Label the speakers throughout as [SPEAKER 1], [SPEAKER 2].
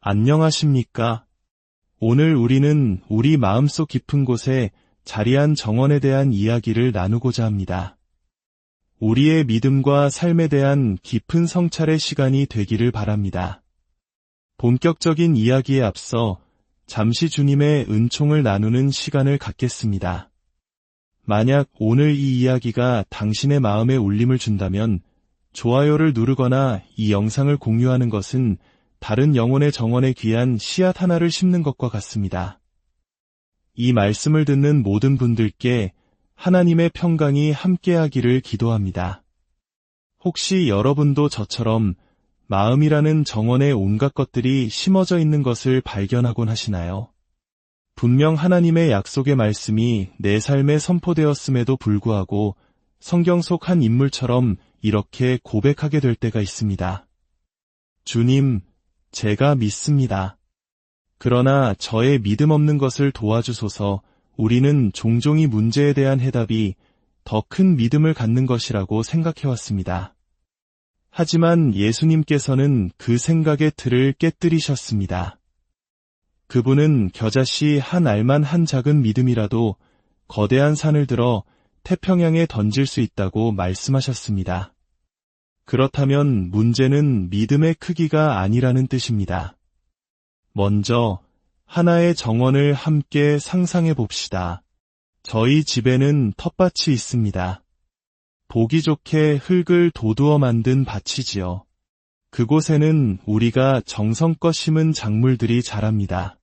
[SPEAKER 1] 안녕하십니까? 오늘 우리는 우리 마음속 깊은 곳에 자리한 정원에 대한 이야기를 나누고자 합니다. 우리의 믿음과 삶에 대한 깊은 성찰의 시간이 되기를 바랍니다. 본격적인 이야기에 앞서 잠시 주님의 은총을 나누는 시간을 갖겠습니다. 만약 오늘 이 이야기가 당신의 마음에 울림을 준다면 좋아요를 누르거나 이 영상을 공유하는 것은 다른 영혼의 정원에 귀한 씨앗 하나를 심는 것과 같습니다. 이 말씀을 듣는 모든 분들께 하나님의 평강이 함께하기를 기도합니다. 혹시 여러분도 저처럼 마음이라는 정원에 온갖 것들이 심어져 있는 것을 발견하곤 하시나요? 분명 하나님의 약속의 말씀이 내 삶에 선포되었음에도 불구하고 성경 속 한 인물처럼 이렇게 고백하게 될 때가 있습니다. 주님, 제가 믿습니다. 그러나 저의 믿음 없는 것을 도와주소서. 우리는 종종 이 문제에 대한 해답이 더 큰 믿음을 갖는 것이라고 생각해왔습니다. 하지만 예수님께서는 그 생각의 틀을 깨뜨리셨습니다. 그분은 겨자씨 한 알만 한 작은 믿음이라도 거대한 산을 들어 태평양에 던질 수 있다고 말씀하셨습니다. 그렇다면 문제는 믿음의 크기가 아니라는 뜻입니다. 먼저 하나의 정원을 함께 상상해 봅시다. 저희 집에는 텃밭이 있습니다. 보기 좋게 흙을 도두어 만든 밭이지요. 그곳에는 우리가 정성껏 심은 작물들이 자랍니다.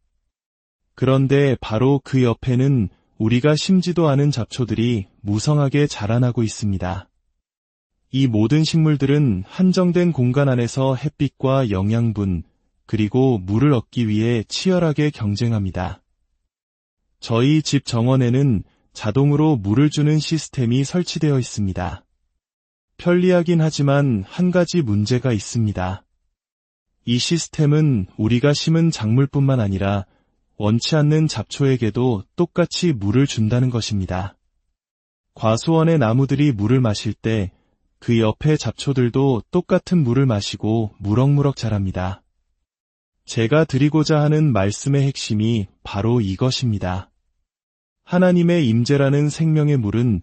[SPEAKER 1] 그런데 바로 그 옆에는 우리가 심지도 않은 잡초들이 무성하게 자라나고 있습니다. 이 모든 식물들은 한정된 공간 안에서 햇빛과 영양분, 그리고 물을 얻기 위해 치열하게 경쟁합니다. 저희 집 정원에는 자동으로 물을 주는 시스템이 설치되어 있습니다. 편리하긴 하지만 한 가지 문제가 있습니다. 이 시스템은 우리가 심은 작물뿐만 아니라 원치 않는 잡초에게도 똑같이 물을 준다는 것입니다. 과수원의 나무들이 물을 마실 때 그 옆의 잡초들도 똑같은 물을 마시고 무럭무럭 자랍니다. 제가 드리고자 하는 말씀의 핵심이 바로 이것입니다. 하나님의 임재라는 생명의 물은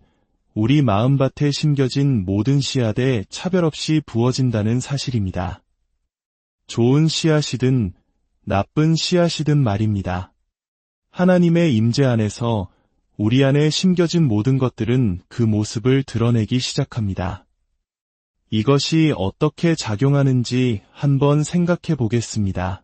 [SPEAKER 1] 우리 마음밭에 심겨진 모든 씨앗에 차별 없이 부어진다는 사실입니다. 좋은 씨앗이든 나쁜 씨앗이든 말입니다. 하나님의 임재 안에서 우리 안에 심겨진 모든 것들은 그 모습을 드러내기 시작합니다. 이것이 어떻게 작용하는지 한번 생각해 보겠습니다.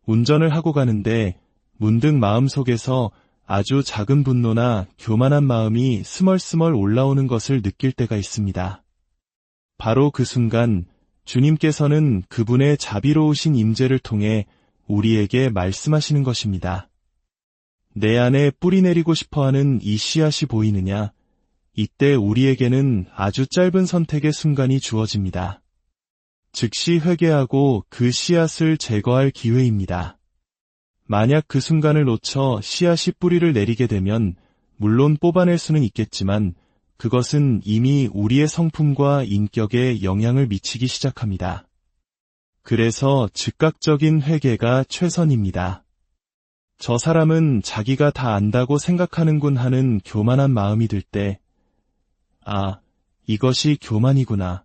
[SPEAKER 1] 운전을 하고 가는데 문득 마음속에서 아주 작은 분노나 교만한 마음이 스멀스멀 올라오는 것을 느낄 때가 있습니다. 바로 그 순간 주님께서는 그분의 자비로우신 임재를 통해 우리에게 말씀하시는 것입니다. 내 안에 뿌리내리고 싶어하는 이 씨앗이 보이느냐? 이때 우리에게는 아주 짧은 선택의 순간이 주어집니다. 즉시 회개하고 그 씨앗을 제거할 기회입니다. 만약 그 순간을 놓쳐 씨앗이 뿌리를 내리게 되면 물론 뽑아낼 수는 있겠지만 그것은 이미 우리의 성품과 인격에 영향을 미치기 시작합니다. 그래서 즉각적인 회개가 최선입니다. 저 사람은 자기가 다 안다고 생각하는군 하는 교만한 마음이 들 때, 아, 이것이 교만이구나.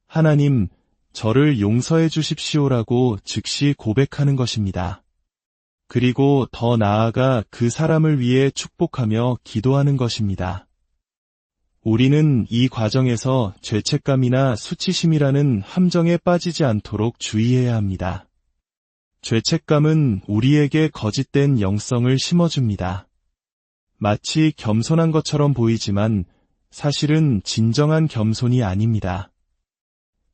[SPEAKER 1] 하나님, 저를 용서해 주십시오라고 즉시 고백하는 것입니다. 그리고 더 나아가 그 사람을 위해 축복하며 기도하는 것입니다. 우리는 이 과정에서 죄책감이나 수치심이라는 함정에 빠지지 않도록 주의해야 합니다. 죄책감은 우리에게 거짓된 영성을 심어줍니다. 마치 겸손한 것처럼 보이지만 사실은 진정한 겸손이 아닙니다.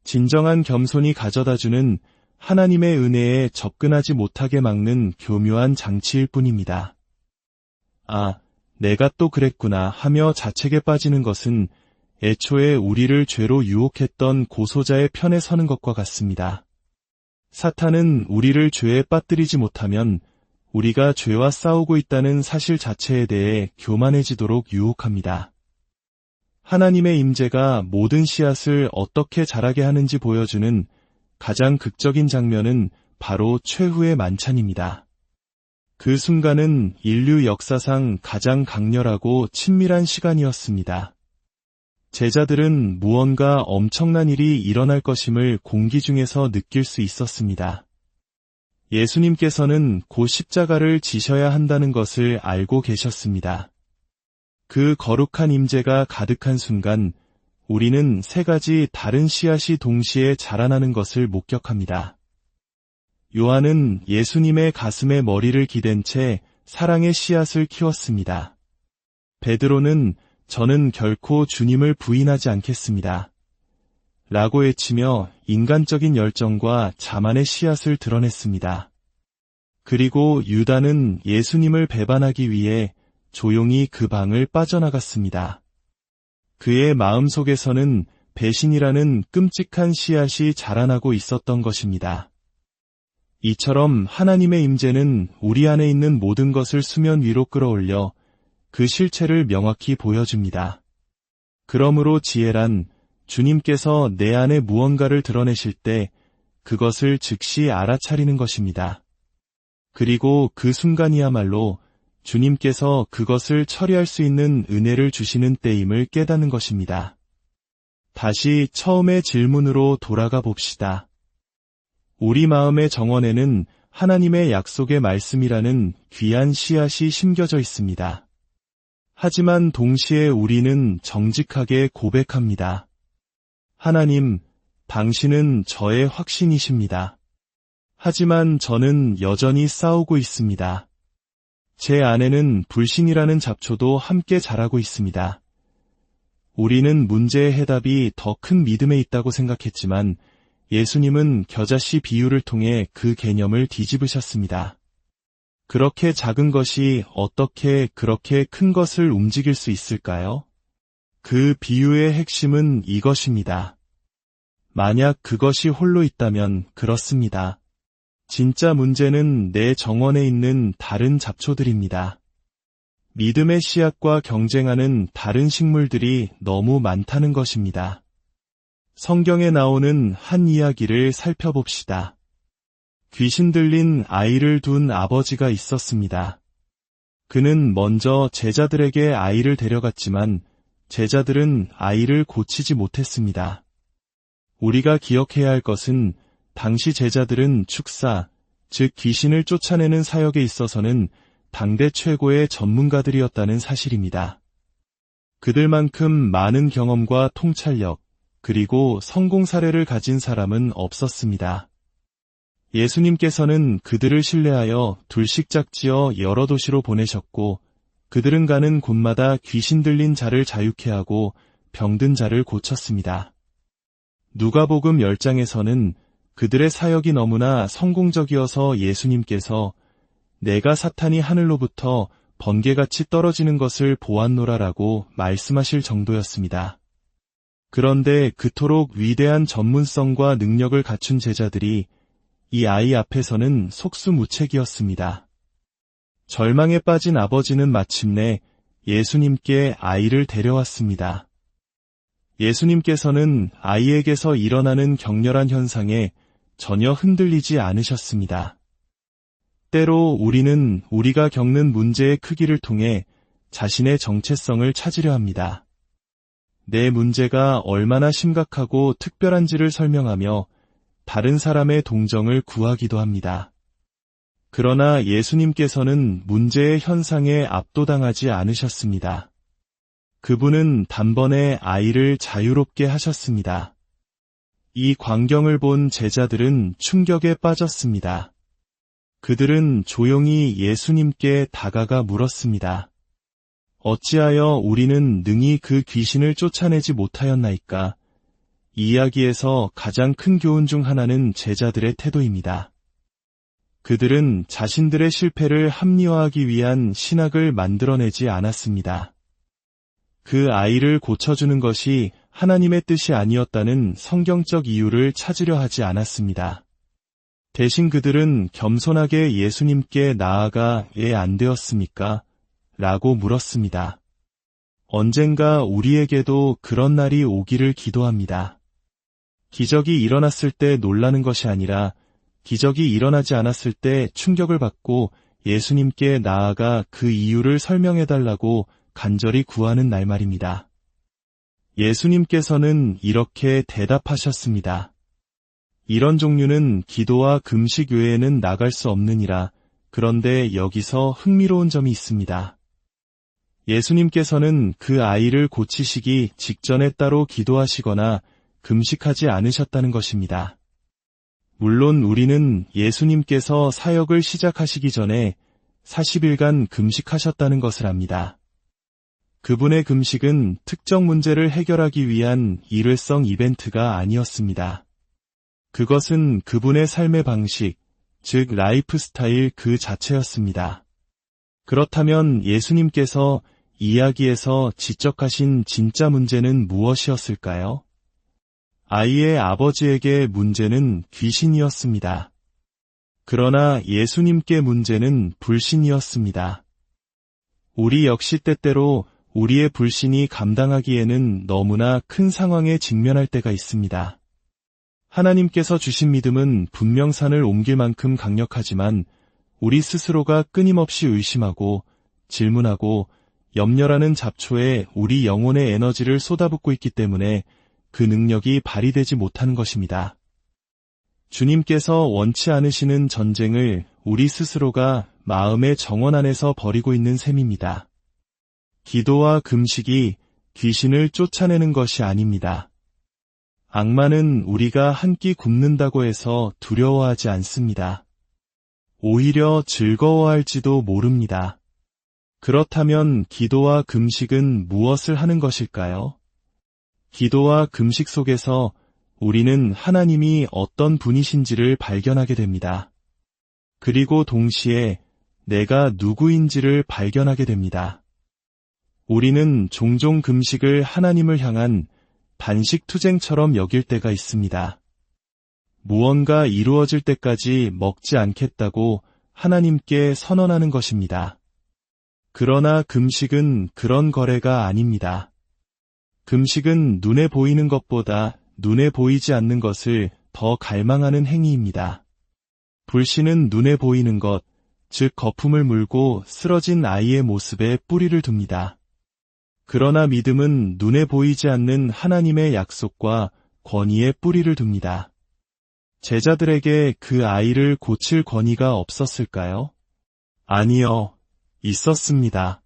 [SPEAKER 1] 진정한 겸손이 가져다주는 하나님의 은혜에 접근하지 못하게 막는 교묘한 장치일 뿐입니다. 아, 내가 또 그랬구나 하며 자책에 빠지는 것은 애초에 우리를 죄로 유혹했던 고소자의 편에 서는 것과 같습니다. 사탄은 우리를 죄에 빠뜨리지 못하면 우리가 죄와 싸우고 있다는 사실 자체에 대해 교만해지도록 유혹합니다. 하나님의 임재가 모든 씨앗을 어떻게 자라게 하는지 보여주는 가장 극적인 장면은 바로 최후의 만찬입니다. 그 순간은 인류 역사상 가장 강렬하고 친밀한 시간이었습니다. 제자들은 무언가 엄청난 일이 일어날 것임을 공기 중에서 느낄 수 있었습니다. 예수님께서는 곧 십자가를 지셔야 한다는 것을 알고 계셨습니다. 그 거룩한 임재가 가득한 순간 우리는 세 가지 다른 씨앗이 동시에 자라나는 것을 목격합니다. 요한은 예수님의 가슴에 머리를 기댄 채 사랑의 씨앗을 키웠습니다. 베드로는 저는 결코 주님을 부인하지 않겠습니다. 라고 외치며 인간적인 열정과 자만의 씨앗을 드러냈습니다. 그리고 유다는 예수님을 배반하기 위해 조용히 그 방을 빠져나갔습니다. 그의 마음속에서는 배신이라는 끔찍한 씨앗이 자라나고 있었던 것입니다. 이처럼 하나님의 임재는 우리 안에 있는 모든 것을 수면 위로 끌어올려 그 실체를 명확히 보여줍니다. 그러므로 지혜란 주님께서 내 안에 무언가를 드러내실 때 그것을 즉시 알아차리는 것입니다. 그리고 그 순간이야말로 주님께서 그것을 처리할 수 있는 은혜를 주시는 때임을 깨닫는 것입니다. 다시 처음의 질문으로 돌아가 봅시다. 우리 마음의 정원에는 하나님의 약속의 말씀이라는 귀한 씨앗이 심겨져 있습니다. 하지만 동시에 우리는 정직하게 고백합니다. 하나님, 당신은 저의 확신이십니다. 하지만 저는 여전히 싸우고 있습니다. 제 안에는 불신이라는 잡초도 함께 자라고 있습니다. 우리는 문제의 해답이 더 큰 믿음에 있다고 생각했지만 예수님은 겨자씨 비유를 통해 그 개념을 뒤집으셨습니다. 그렇게 작은 것이 어떻게 그렇게 큰 것을 움직일 수 있을까요? 그 비유의 핵심은 이것입니다. 만약 그것이 홀로 있다면 그렇습니다. 진짜 문제는 내 정원에 있는 다른 잡초들입니다. 믿음의 씨앗과 경쟁하는 다른 식물들이 너무 많다는 것입니다. 성경에 나오는 한 이야기를 살펴봅시다. 귀신 들린 아이를 둔 아버지가 있었습니다. 그는 먼저 제자들에게 아이를 데려갔지만 제자들은 아이를 고치지 못했습니다. 우리가 기억해야 할 것은 당시 제자들은 축사, 즉 귀신을 쫓아내는 사역에 있어서는 당대 최고의 전문가들이었다는 사실입니다. 그들만큼 많은 경험과 통찰력, 그리고 성공 사례를 가진 사람은 없었습니다. 예수님께서는 그들을 신뢰하여 둘씩 짝지어 여러 도시로 보내셨고 그들은 가는 곳마다 귀신 들린 자를 자유케 하고 병든 자를 고쳤습니다. 누가복음 10장에서는 그들의 사역이 너무나 성공적이어서 예수님께서 내가 사탄이 하늘로부터 번개같이 떨어지는 것을 보았노라라고 말씀하실 정도였습니다. 그런데 그토록 위대한 전문성과 능력을 갖춘 제자들이 이 아이 앞에서는 속수무책이었습니다. 절망에 빠진 아버지는 마침내 예수님께 아이를 데려왔습니다. 예수님께서는 아이에게서 일어나는 격렬한 현상에 전혀 흔들리지 않으셨습니다. 때로 우리는 우리가 겪는 문제의 크기를 통해 자신의 정체성을 찾으려 합니다. 내 문제가 얼마나 심각하고 특별한지를 설명하며 다른 사람의 동정을 구하기도 합니다. 그러나 예수님께서는 문제의 현상에 압도당하지 않으셨습니다. 그분은 단번에 아이를 자유롭게 하셨습니다. 이 광경을 본 제자들은 충격에 빠졌습니다. 그들은 조용히 예수님께 다가가 물었습니다. 어찌하여 우리는 능히 그 귀신을 쫓아내지 못하였나이까? 이 이야기에서 가장 큰 교훈 중 하나는 제자들의 태도입니다. 그들은 자신들의 실패를 합리화하기 위한 신학을 만들어내지 않았습니다. 그 아이를 고쳐주는 것이 하나님의 뜻이 아니었다는 성경적 이유를 찾으려 하지 않았습니다. 대신 그들은 겸손하게 예수님께 나아가 왜 안 되었습니까? 라고 물었습니다. 언젠가 우리에게도 그런 날이 오기를 기도합니다. 기적이 일어났을 때 놀라는 것이 아니라 기적이 일어나지 않았을 때 충격을 받고 예수님께 나아가 그 이유를 설명해달라고 간절히 구하는 날 말입니다. 예수님께서는 이렇게 대답하셨습니다. 이런 종류는 기도와 금식 외에는 나갈 수 없느니라. 그런데 여기서 흥미로운 점이 있습니다. 예수님께서는 그 아이를 고치시기 직전에 따로 기도하시거나 금식하지 않으셨다는 것입니다. 물론 우리는 예수님께서 사역을 시작하시기 전에 40일간 금식하셨다는 것을 압니다. 그분의 금식은 특정 문제를 해결하기 위한 일회성 이벤트가 아니었습니다. 그것은 그분의 삶의 방식, 즉 라이프 스타일 그 자체였습니다. 그렇다면 예수님께서 이야기에서 지적하신 진짜 문제는 무엇이었을까요? 아이의 아버지에게 문제는 귀신이었습니다. 그러나 예수님께 문제는 불신이었습니다. 우리 역시 때때로 우리의 불신이 감당하기에는 너무나 큰 상황에 직면할 때가 있습니다. 하나님께서 주신 믿음은 분명 산을 옮길 만큼 강력하지만 우리 스스로가 끊임없이 의심하고 질문하고 염려라는 잡초에 우리 영혼의 에너지를 쏟아붓고 있기 때문에 그 능력이 발휘되지 못하는 것입니다. 주님께서 원치 않으시는 전쟁을 우리 스스로가 마음의 정원 안에서 벌이고 있는 셈입니다. 기도와 금식이 귀신을 쫓아내는 것이 아닙니다. 악마는 우리가 한 끼 굶는다고 해서 두려워하지 않습니다. 오히려 즐거워할지도 모릅니다. 그렇다면 기도와 금식은 무엇을 하는 것일까요? 기도와 금식 속에서 우리는 하나님이 어떤 분이신지를 발견하게 됩니다. 그리고 동시에 내가 누구인지를 발견하게 됩니다. 우리는 종종 금식을 하나님을 향한 단식투쟁처럼 여길 때가 있습니다. 무언가 이루어질 때까지 먹지 않겠다고 하나님께 선언하는 것입니다. 그러나 금식은 그런 거래가 아닙니다. 금식은 눈에 보이는 것보다 눈에 보이지 않는 것을 더 갈망하는 행위입니다. 불신은 눈에 보이는 것, 즉 거품을 물고 쓰러진 아이의 모습에 뿌리를 둡니다. 그러나 믿음은 눈에 보이지 않는 하나님의 약속과 권위에 뿌리를 둡니다. 제자들에게 그 아이를 고칠 권위가 없었을까요? 아니요, 있었습니다.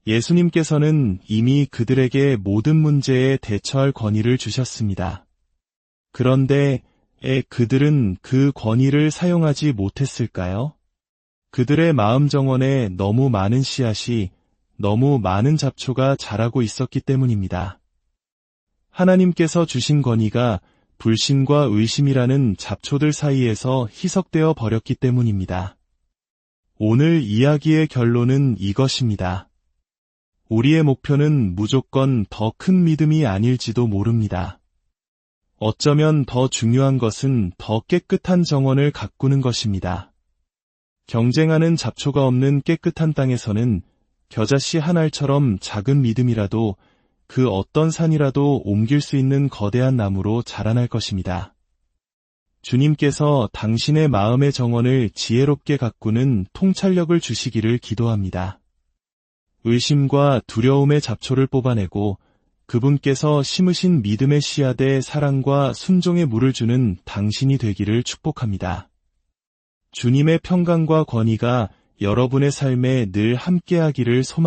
[SPEAKER 1] 예수님께서는 이미 그들에게 모든 문제에 대처할 권위를 주셨습니다. 그런데 그들은 그 권위를 사용하지 못했을까요? 그들의 마음 정원에 너무 많은 씨앗이, 너무 많은 잡초가 자라고 있었기 때문입니다. 하나님께서 주신 권위가 불신과 의심이라는 잡초들 사이에서 희석되어 버렸기 때문입니다. 오늘 이야기의 결론은 이것입니다. 우리의 목표는 무조건 더 큰 믿음이 아닐지도 모릅니다. 어쩌면 더 중요한 것은 더 깨끗한 정원을 가꾸는 것입니다. 경쟁하는 잡초가 없는 깨끗한 땅에서는 겨자씨 한 알처럼 작은 믿음이라도 그 어떤 산이라도 옮길 수 있는 거대한 나무로 자라날 것입니다. 주님께서 당신의 마음의 정원을 지혜롭게 가꾸는 통찰력을 주시기를 기도합니다. 의심과 두려움의 잡초를 뽑아내고 그분께서 심으신 믿음의 씨앗에 사랑과 순종의 물을 주는 당신이 되기를 축복합니다. 주님의 평강과 권위가 여러분의 삶에 늘 함께하기를 소망합니다.